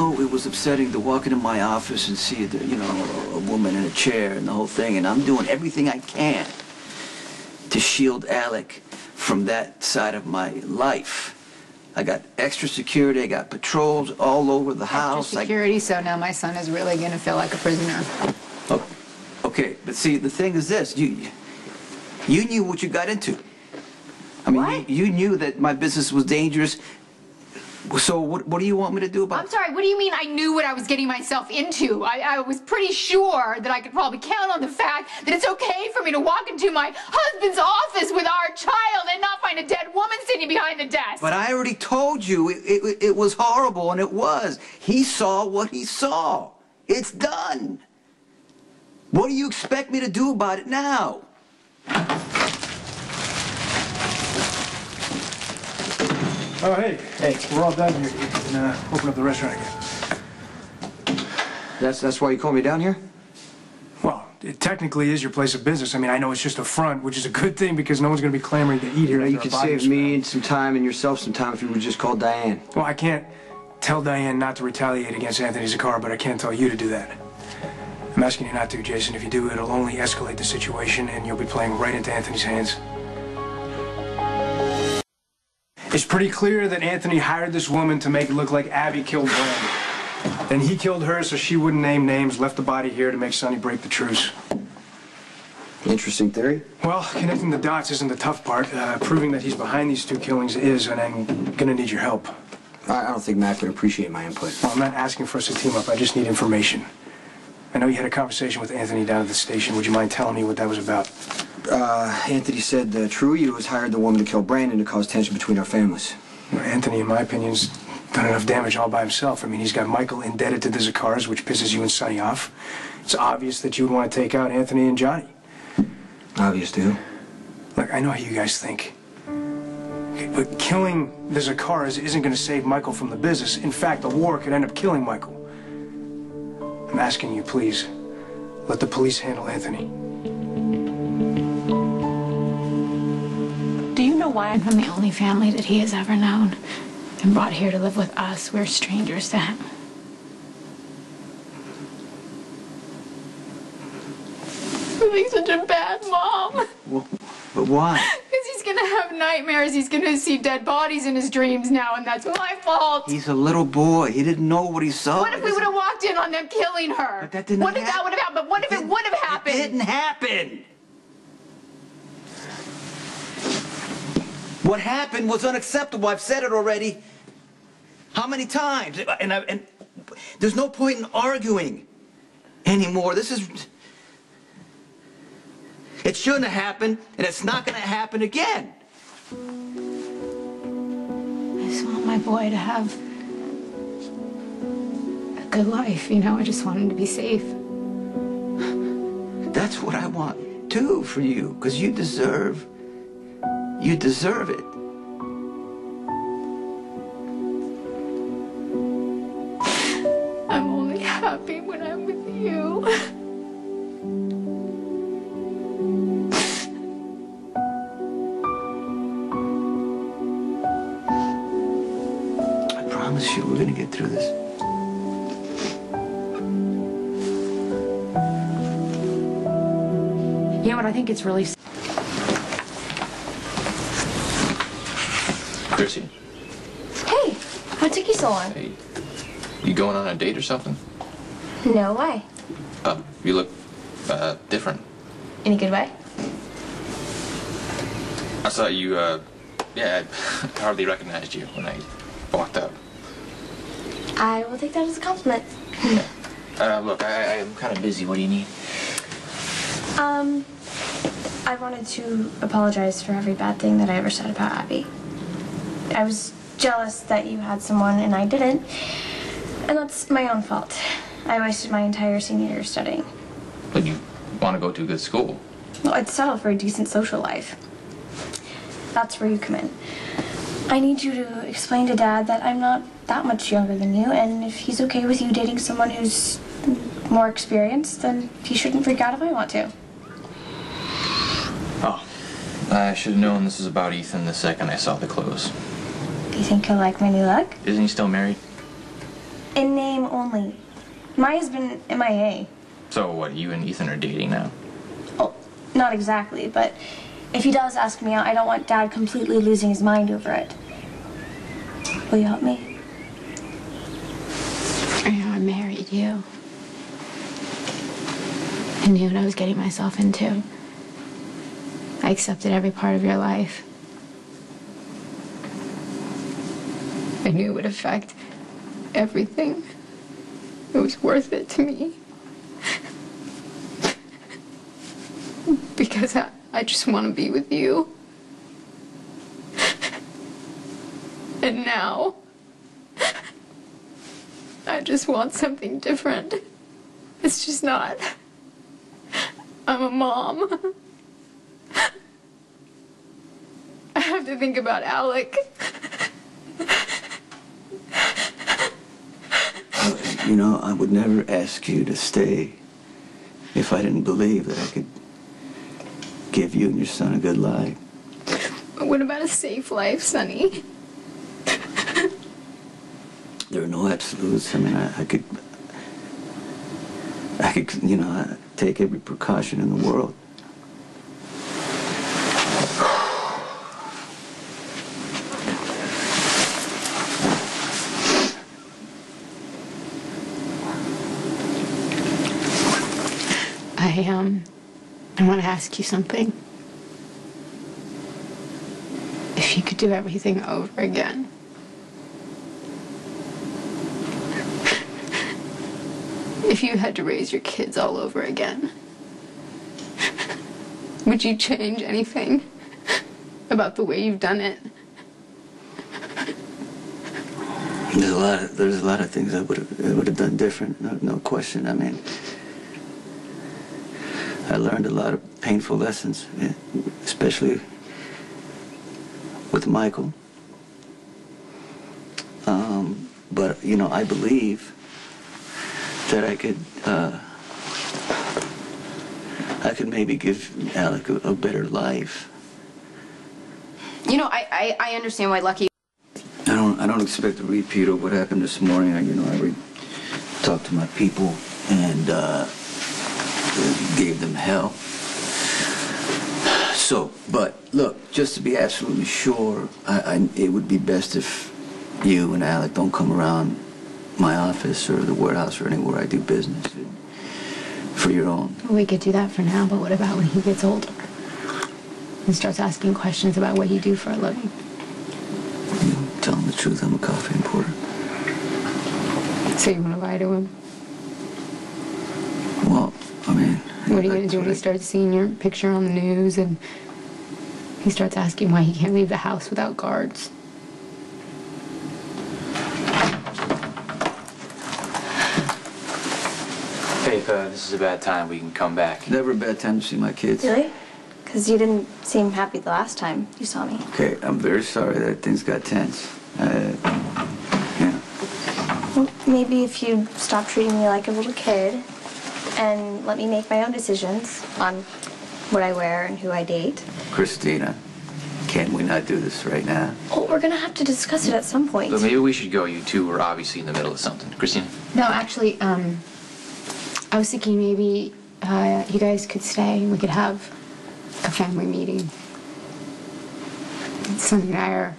Oh, it was upsetting to walk into my office and see, a woman in a chair and the whole thing, and I'm doing everything I can to shield Alec from that side of my life. I got extra security, I got patrols all over the house. Extra security, so now my son is really gonna feel like a prisoner. Oh, okay, but see, the thing is this, you knew what you got into. I mean, what? You knew that my business was dangerous. So what do you want me to do about it? I'm sorry, what do you mean I knew what I was getting myself into? I was pretty sure that I could probably count on the fact that it's okay for me to walk into my husband's office with our child and not find a dead woman sitting behind the desk. But I already told you it was horrible, and it was. He saw what he saw. It's done. What do you expect me to do about it now? Oh, hey, we're all done here. You can open up the restaurant again. That's why you called me down here? Well, it technically is your place of business. I mean, I know it's just a front, which is a good thing because no one's going to be clamoring to eat here. You could save me some time and yourself some time if you would just call Diane. Well, I can't tell Diane not to retaliate against Anthony Zakar, but I can tell you to do that. I'm asking you not to, Jason. If you do, it'll only escalate the situation, and you'll be playing right into Anthony's hands. It's pretty clear that Anthony hired this woman to make it look like Abby killed Brenda. Then he killed her so she wouldn't name names, left the body here to make Sonny break the truce. Interesting theory. Well, connecting the dots isn't the tough part. Proving that he's behind these two killings is, and I'm gonna need your help. I don't think Mac would appreciate my input. Well, I'm not asking for us to team up. I just need information. I know you had a conversation with Anthony down at the station. Would you mind telling me what that was about? Anthony said Truiu has hired the woman to kill Brandon to cause tension between our families. Well, Anthony, in my opinion, has done enough damage all by himself. I mean, he's got Michael indebted to the Zakars, which pisses you and Sonny off. It's obvious that you would want to take out Anthony and Johnny. Obvious, too. Look, I know how you guys think. Okay, but killing the Zakars isn't going to save Michael from the business. In fact, the war could end up killing Michael. I'm asking you, please, let the police handle Anthony. Do you know why I'm from the only family that he has ever known and brought here to live with us? We're strangers to him. I'm being such a bad mom. Well, but why? Because he's gonna have nightmares. He's gonna see dead bodies in his dreams now, and that's my fault. He's a little boy. He didn't know what he saw. What if we would have walked in on them killing her? But that didn't What if that would have happened? What if it would have happened? It didn't happen. What happened was unacceptable. I've said it already. How many times? And there's no point in arguing anymore. It shouldn't have happened, and it's not going to happen again. I just want my boy to have a good life, you know? I just want him to be safe. That's what I want, too, for you, because you deserve it. I'm only happy when I'm with you. I promise you, we're gonna get through this. You know what? I think it's really... Chrissy. Hey, what took you so long? Hey, you going on a date or something? No, why? You look, different. In a good way? I saw you, yeah, I hardly recognized you when I walked up. I will take that as a compliment. Look, I'm kind of busy. What do you need? I wanted to apologize for every bad thing that I ever said about Abby. I was jealous that you had someone and I didn't, and that's my own fault. I wasted my entire senior year studying. But you want to go to a good school. Well, I'd settle for a decent social life. That's where you come in. I need you to explain to Dad that I'm not that much younger than you, and if he's okay with you dating someone who's more experienced, then he shouldn't freak out if I want to. Oh. I should have known this was about Ethan the second I saw the clothes. You think he'll like my new look? Isn't he still married? In name only. Maya's been MIA. So what, you and Ethan are dating now? Oh, not exactly, but if he does ask me out, I don't want Dad completely losing his mind over it. Will you help me? I know I married you. I knew what I was getting myself into. I accepted every part of your life. I knew it would affect everything. It was worth it to me. Because I just want to be with you. And now, I just want something different. It's just not. I'm a mom. I have to think about Alec. You know, I would never ask you to stay if I didn't believe that I could give you and your son a good life. But what about a safe life, Sonny? There are no absolutes. I mean, I could, you know, take every precaution in the world. I want to ask you something. If you could do everything over again, if you had to raise your kids all over again, would you change anything about the way you've done it? There's a lot of things I would have done different. No question. I mean, I learned a lot of painful lessons, especially with Michael. But you know, I believe that I could maybe give Alec a better life. You know, I understand why Lucky. I don't expect a repeat of what happened this morning. I talked to my people and gave them hell. So, but look, just to be absolutely sure, it would be best if you and Alec don't come around my office or the warehouse or anywhere I do business for your own. We could do that for now, but what about when he gets older and starts asking questions about what you do for a living? Tell him the truth, I'm a coffee importer. So you want to lie to him? Well, I mean... What are you going to do when he starts seeing your picture on the news and he starts asking why he can't leave the house without guards? Hey, if this is a bad time, we can come back. Never a bad time to see my kids. Really? Because you didn't seem happy the last time you saw me. Okay, I'm very sorry that things got tense. Yeah. Well, maybe if you stop treating me like a little kid and let me make my own decisions on what I wear and who I date. Kristina, can we not do this right now? Oh, we're gonna have to discuss it at some point. But maybe we should go. You two are obviously in the middle of something. Kristina? No, actually, I was thinking maybe you guys could stay and we could have a family meeting. Sonny and I are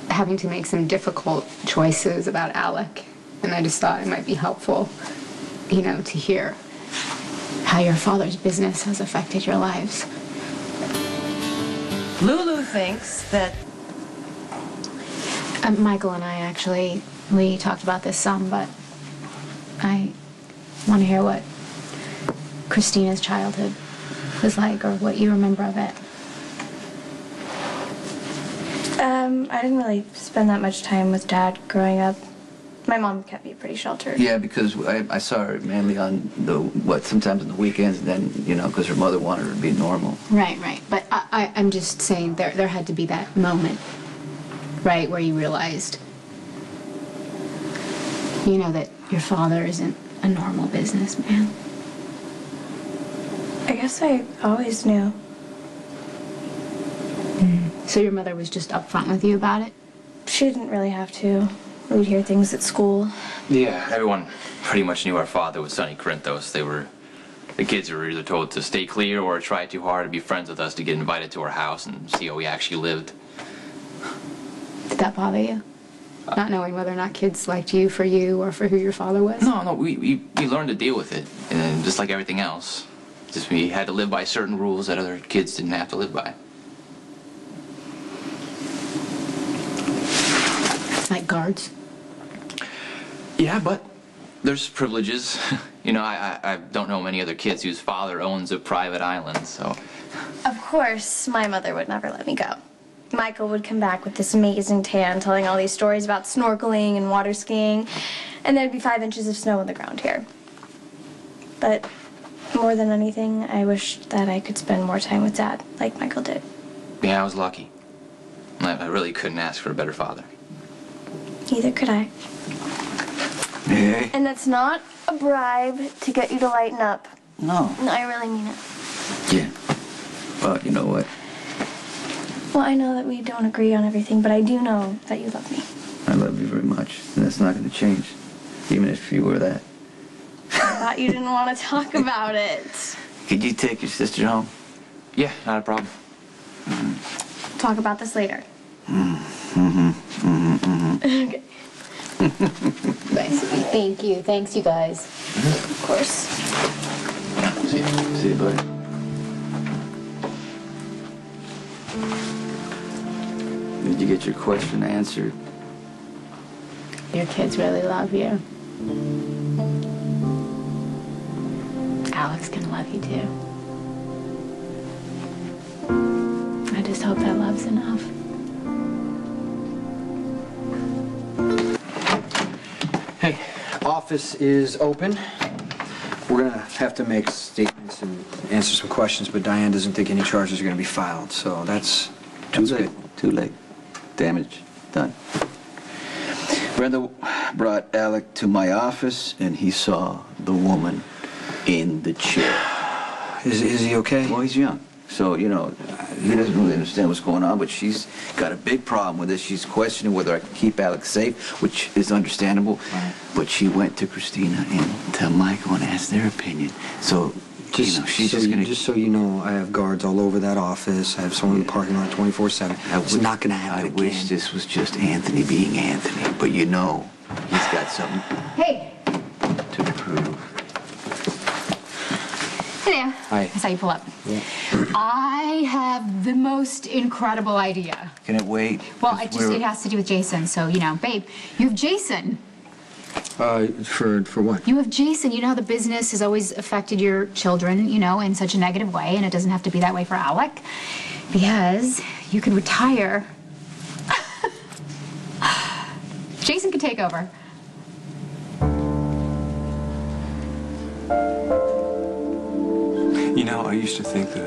having to make some difficult choices about Alec, and I just thought it might be helpful, you know, to hear how your father's business has affected your lives. Lulu thinks that... Michael and I actually, we talked about this some, but I want to hear what Kristina's childhood was like, or what you remember of it. I didn't really spend that much time with Dad growing up. My mom kept me pretty sheltered. Yeah, because I saw her mainly on sometimes on the weekends, and then, you know, because her mother wanted her to be normal. Right. But I'm just saying there had to be that moment, right, where you realized, you know, that your father isn't a normal businessman. I guess I always knew. So your mother was just upfront with you about it? She didn't really have to. We'd hear things at school. Yeah, everyone pretty much knew our father was Sonny Corinthos. The kids were either told to stay clear or try too hard to be friends with us to get invited to our house and see how we actually lived. Did that bother you? Not knowing whether or not kids liked you for you or for who your father was? No, we learned to deal with it, and just like everything else. Just we had to live by certain rules that other kids didn't have to live by. Like guards? Yeah, but there's privileges. You know, I don't know many other kids whose father owns a private island, so... Of course, my mother would never let me go. Michael would come back with this amazing tan, telling all these stories about snorkeling and water skiing, and there'd be 5 inches of snow on the ground here. But more than anything, I wish that I could spend more time with Dad, like Michael did. Yeah, I was lucky. I really couldn't ask for a better father. Neither could I. Hey. And that's not a bribe to get you to lighten up. No. No, I really mean it. Yeah. Well, you know what? Well, I know that we don't agree on everything, but I do know that you love me. I love you very much, and that's not going to change, even if you were that. I thought you didn't want to talk about it. Could you take your sister home? Yeah, not a problem. Talk about this later. Okay. Thank you. Thanks, you guys. Of course. See you, buddy. Did you get your question answered? Your kids really love you. Alex can love you too. I just hope that love's enough. Hey, office is open. We're gonna have to make statements and answer some questions, but Diane doesn't think any charges are gonna be filed, so that's good. Too late. Damage done. Brenda brought Alec to my office, and he saw the woman in the chair. Is he okay? Well, he's young, so, you know, he doesn't really understand what's going on, but she's got a big problem with this. She's questioning whether I can keep Alec safe, which is understandable, but she went to Kristina and to Michael and asked their opinion. So, Just, you know, she's so just you, gonna... just so you know, I have guards all over that office. I have someone in the parking lot 24/7. It's not gonna happen again. I wish this was just Anthony being Anthony, but you know, he's got something Hey. to prove. Hey there. Hi. I saw you pull up. Yeah. I have the most incredible idea. Can it wait? Well, it has to do with Jason. So, you know, babe, you have Jason. For what? You have Jason. You know how the business has always affected your children, you know, in such a negative way, and it doesn't have to be that way for Alec. Because you can retire. Jason could take over. You know, I used to think that